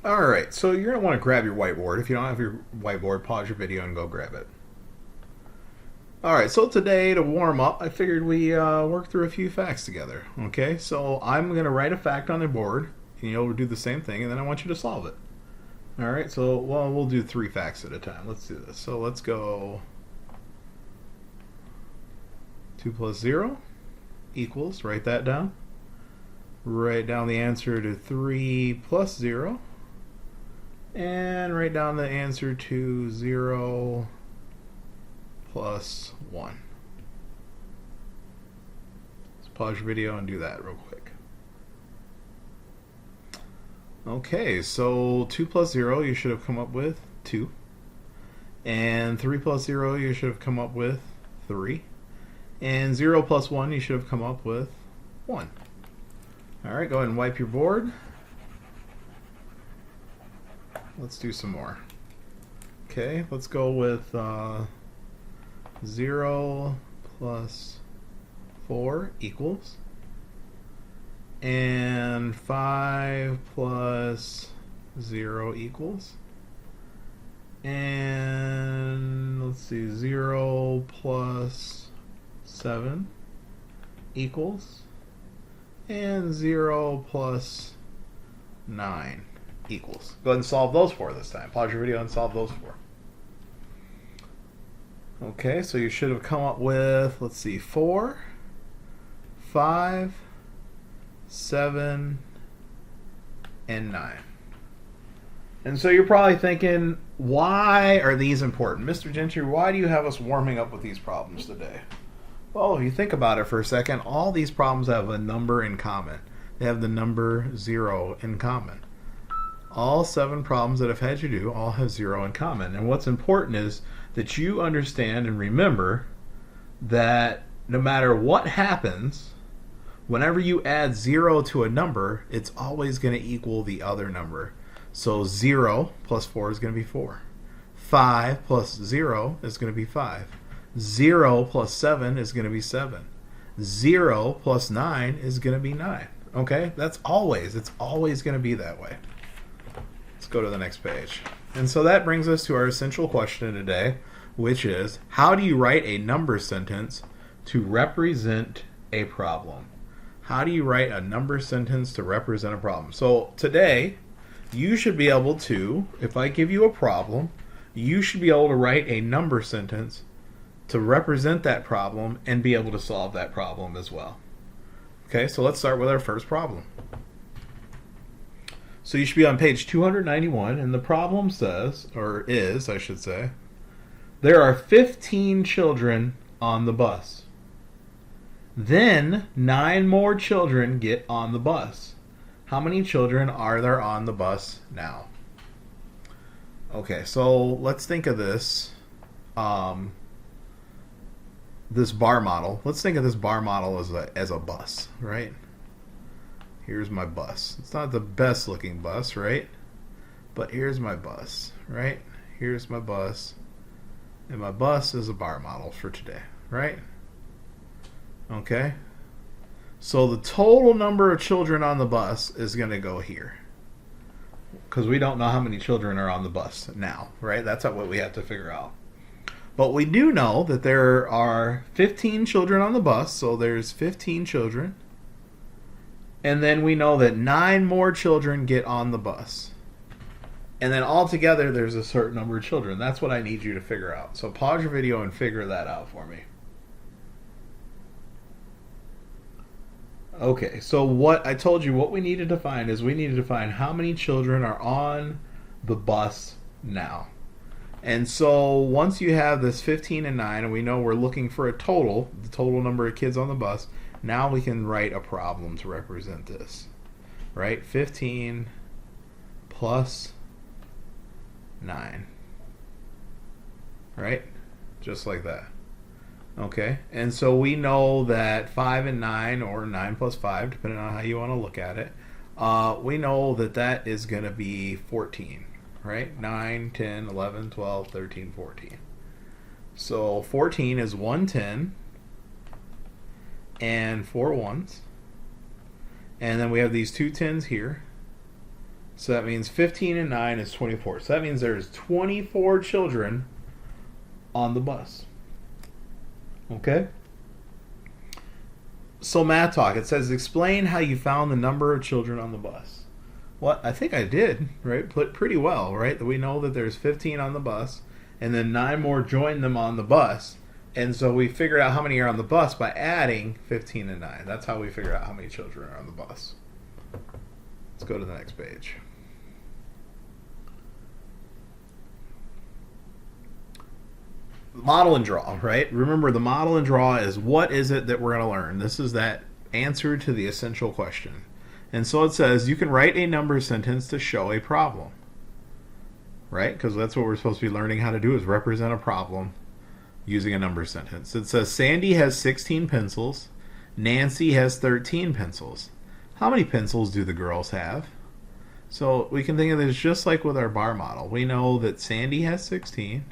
Alright, so you're going to want to grab your whiteboard. If you don't have your whiteboard, pause your video and go grab it. Alright, so today to warm up, I figured we work through a few facts together. Okay, so I'm going to write a fact on the board, and you'll do the same thing, and then I want you to solve it. Alright, so we'll do 3 facts at a time. Let's do this. So let's go 2 plus 0 equals, write that down. Write down the answer to 3 plus 0. And write down the answer to 0 plus 1. Let's pause your video and do that real quick. Okay, so 2 plus 0 you should have come up with 2. And 3 plus 0 you should have come up with 3. And 0 plus 1 you should have come up with 1. Alright, go ahead and wipe your board. Let's do some more. Okay, let's go with 0 plus 4 equals. And 5 plus 0 equals. And let's see, 0 plus 7 equals. And 0 plus 9 equals. Go ahead and solve those 4 this time. Pause your video and solve those 4. Okay, so you should have come up with, let's see, 4, 5, 7, and 9. And so you're probably thinking, why are these important? Mr. Gentry, why do you have us warming up with these problems today? Well, if you think about it for a second, all these problems have a number in common. They have the number 0 in common. All 7 problems that I've had you do all have 0 in common. And what's important is that you understand and remember that no matter what happens, whenever you add 0 to a number, it's always going to equal the other number. So 0 plus 4 is going to be 4. 5 plus 0 is going to be 5. 0 plus 7 is going to be 7. 0 plus 9 is going to be 9. Okay? It's always going to be that way. Let's go to the next page. And so that brings us to our essential question today, which is, how do you write a number sentence to represent a problem? How do you write a number sentence to represent a problem? So today, you should be able to, if I give you a problem, you should be able to write a number sentence to represent that problem and be able to solve that problem as well. Okay, so let's start with our first problem. So you should be on page 291, and the problem says, or is, I should say, there are 15 children on the bus. Then 9 more children get on the bus. How many children are there on the bus now? Okay, so let's think of this, this bar model. Let's think of this bar model as a bus, right? Here's my bus. It's not the best looking bus, right? But here's my bus, right? Here's my bus. And my bus is a bar model for today, right? Okay? So the total number of children on the bus is going to go here. Because we don't know how many children are on the bus now, right? That's what we have to figure out. But we do know that there are 15 children on the bus, so there's 15 children. And then we know that 9 more children get on the bus. And then altogether, there's a certain number of children. That's what I need you to figure out. So pause your video and figure that out for me. Okay, so what I told you, what we needed to find is we needed to find how many children are on the bus now. And so once you have this 15 and 9, and we know we're looking for a total, the total number of kids on the bus, now we can write a problem to represent this. Right? 15 plus 9. Right? Just like that. Okay? And so we know that 5 and 9, or 9 plus 5, depending on how you want to look at it, we know that that is going to be 14. Right? 9, 10, 11, 12, 13, 14. So 14 is 1 10 and 4 ones. And then we have these 2 10s here. So that means 15 and 9 is 24. So that means there's 24 children on the bus. Okay? So math talk, it says explain how you found the number of children on the bus. Well, I think I did, right? Pretty well, right? We know that there's 15 on the bus, and then 9 more joined them on the bus. And so we figured out how many are on the bus by adding 15 and 9. That's how we figured out how many children are on the bus. Let's go to the next page. Model and draw, right? Remember, the model and draw is what is it that we're going to learn. This is that answer to the essential question. And so it says you can write a number sentence to show a problem, right? Because that's what we're supposed to be learning how to do, is represent a problem using a number sentence. It says Sandy has 16 pencils. Nancy has 13 pencils. How many pencils do the girls have? So we can think of this just like with our bar model. We know that Sandy has 16.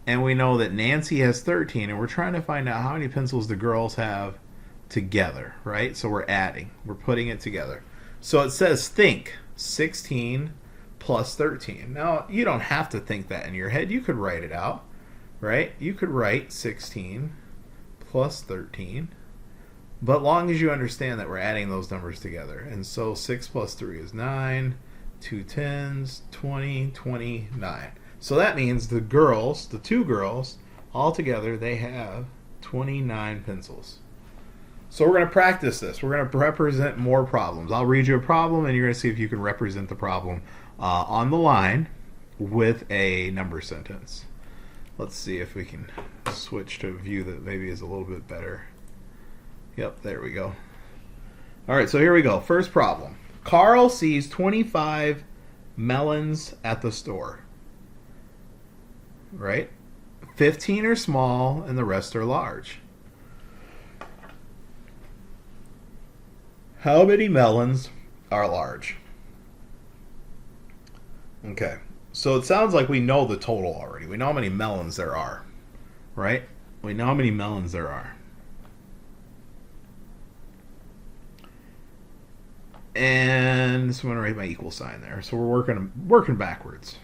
And we know that Nancy has 13, and we're trying to find out how many pencils the girls have together, right? So we're adding. We're putting it together. So it says think 16 plus 13. Now, you don't have to think that in your head. You could write it out, right? You could write 16 plus 13. But long as you understand that we're adding those numbers together. And so 6 plus 3 is 9. 2 10s, 20, 29. So that means the girls, the two girls, all together, they have 29 pencils. So we're going to practice this. We're going to represent more problems. I'll read you a problem, and you're going to see if you can represent the problem on the line with a number sentence. Let's see if we can switch to a view that maybe is a little bit better. Yep, there we go. All right, so here we go. First problem. Carl sees 25 melons at the store. Right? 15 are small and the rest are large. How many melons are large? Okay. So it sounds like we know the total already. We know how many melons there are. Right? We know how many melons there are. And so I'm going to write my equal sign there. So we're working backwards.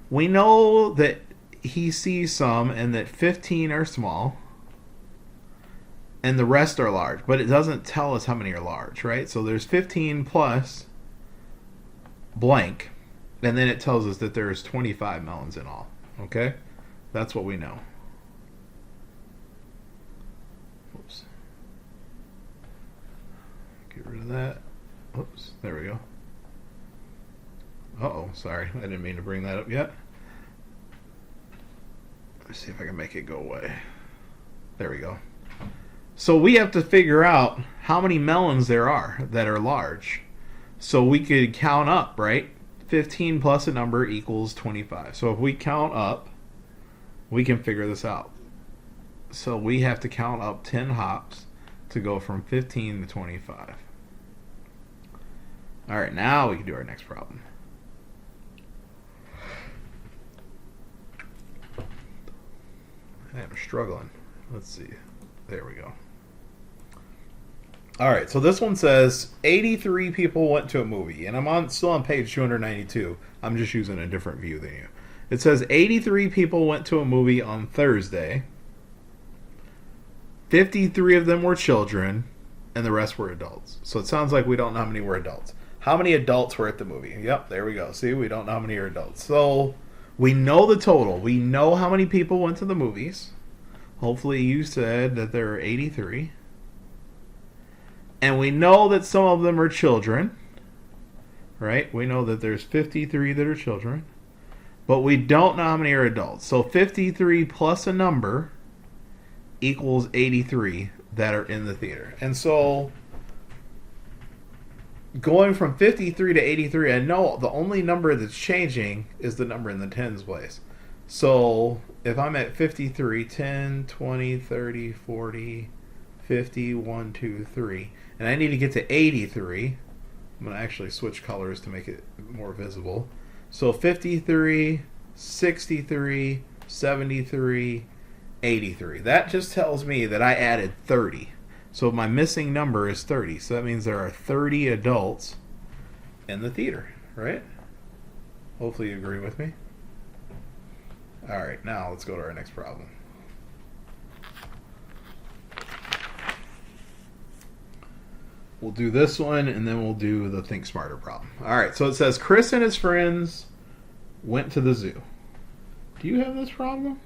We know that he sees some and that 15 are small and the rest are large, but it doesn't tell us how many are large, right? So there's 15 plus blank, and then it tells us that there's 25 melons in all. Okay? That's what we know. Oops. Get rid of that. Oops, there we go. Uh-oh, sorry. I didn't mean to bring that up yet. Let's see if I can make it go away. There we go. So we have to figure out how many melons there are that are large. So we could count up, right? 15 plus a number equals 25. So if we count up, we can figure this out. So we have to count up 10 hops to go from 15 to 25. All right, now we can do our next problem. I'm struggling. Let's see. There we go. All right, so this one says 83 people went to a movie, and I'm still on page 292. I'm just using a different view than you. It says 83 people went to a movie on Thursday. 53 of them were children, and the rest were adults. So it sounds like we don't know how many were adults. How many adults were at the movie? Yep, there we go. See, we don't know how many are adults. So we know the total. We know how many people went to the movies. Hopefully you said that there are 83. And we know that some of them are children. Right? We know that there's 53 that are children. But we don't know how many are adults. So 53 plus a number equals 83 that are in the theater. And so going from 53 to 83, I know the only number that's changing is the number in the tens place. So if I'm at 53, 10, 20, 30, 40, 50, 1, 2, 3, and I need to get to 83, I'm going to actually switch colors to make it more visible. So 53, 63, 73, 83. That just tells me that I added 30. So my missing number is 30. So that means there are 30 adults in the theater, right? Hopefully you agree with me. All right, now let's go to our next problem. We'll do this one, and then we'll do the Think Smarter problem. All right, so it says Chris and his friends went to the zoo. Do you have this problem?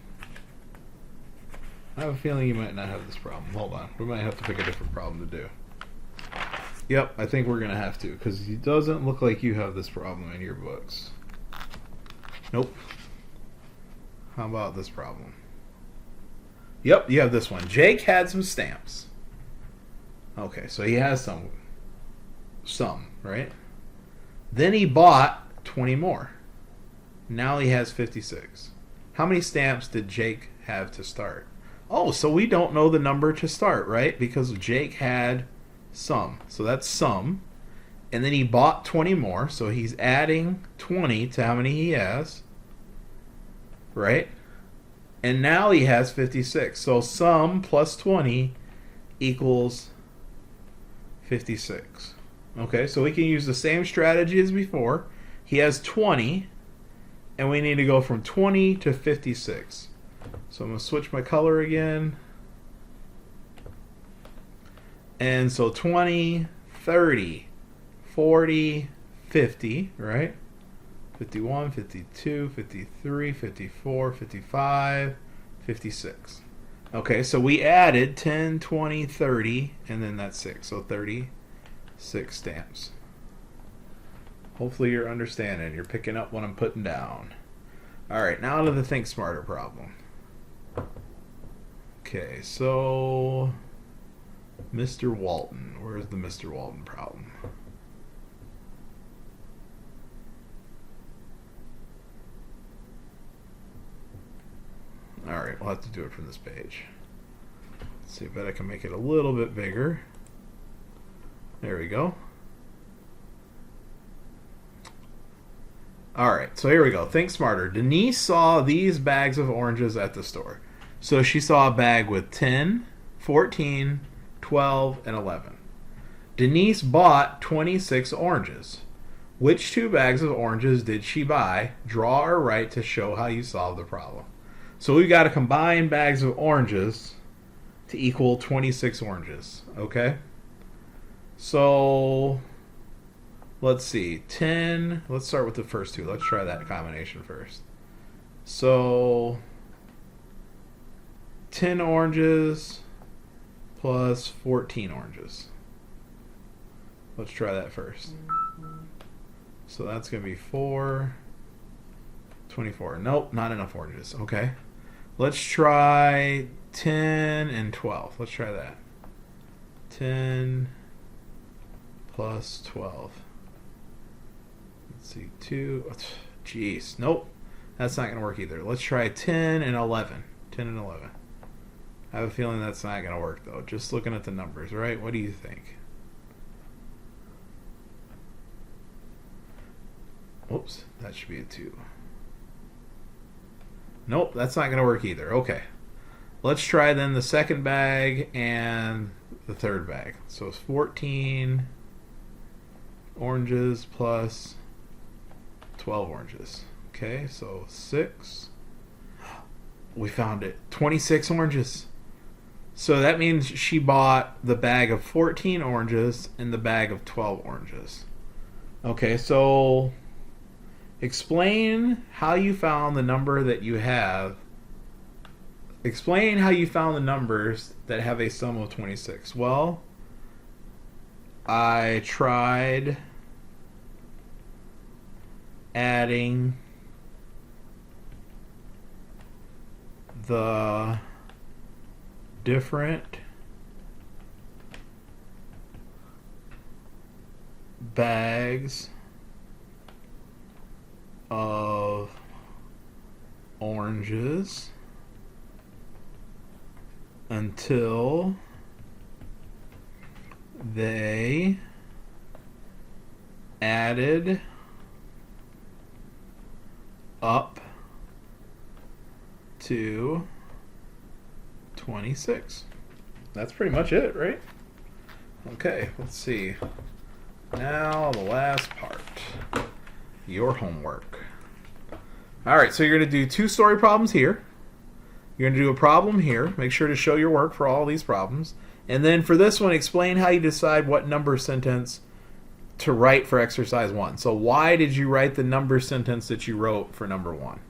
I have a feeling you might not have this problem. Hold on. We might have to pick a different problem to do. Yep, I think we're going to have to, because it doesn't look like you have this problem in your books. Nope. How about this problem? Yep, you have this one. Jake had some stamps. Okay, so he has some, right? Then he bought 20 more. Now he has 56. How many stamps did Jake have to start? Oh, so we don't know the number to start, right? Because Jake had some. So that's some. And then he bought 20 more. So he's adding 20 to how many he has. Right? And now he has 56. So sum plus 20 equals 56. Okay, so we can use the same strategy as before. He has 20, and we need to go from 20 to 56. So I'm going to switch my color again. And so 20, 30, 40, 50, right? 51, 52, 53, 54, 55, 56. Okay, so we added 10, 20, 30, and then that's 6. So 36 stamps. Hopefully you're understanding. You're picking up what I'm putting down. All right, now to the Think Smarter problem. Okay, so Mr. Walton. Where's the Mr. Walton problem? All right, we'll have to do it from this page. Let's see, I bet I can make it a little bit bigger. There we go. All right, so here we go. Think Smarter. Denise saw these bags of oranges at the store. So she saw a bag with 10, 14, 12, and 11. Denise bought 26 oranges. Which two bags of oranges did she buy? Draw or write to show how you solve the problem. So we've got to combine bags of oranges to equal 26 oranges, okay? So let's see, 10, let's start with the first two. Let's try that combination first. So 10 oranges plus 14 oranges. Let's try that first. So that's going to be 4, 24. Nope, not enough oranges. Okay. Let's try 10 and 12. Let's try that. 10 plus 12. Let's see, 2. Jeez. Nope. That's not going to work either. Let's try 10 and 11. 10 and 11. I have a feeling that's not going to work, though. Just looking at the numbers, right? What do you think? Oops, that should be a 2. Nope, that's not going to work either. Okay. Let's try then the second bag and the third bag. So it's 14 oranges plus 12 oranges. Okay, so 6. We found it. 26 oranges. So that means she bought the bag of 14 oranges and the bag of 12 oranges. Okay, so explain how you found the number that you have. Explain how you found the numbers that have a sum of 26. Well, I tried adding the different bags of oranges until they added up to 26. That's pretty much it, right? Okay, let's see. Now the last part, your homework. All right, so you're going to do 2 story problems here. You're going to do a problem here. Make sure to show your work for all these problems. And then for this one, explain how you decide what number sentence to write for exercise 1. So why did you write the number sentence that you wrote for number 1?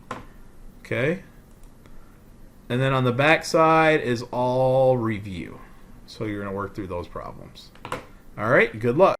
Okay? And then on the back side is all review. So you're going to work through those problems. All right, good luck.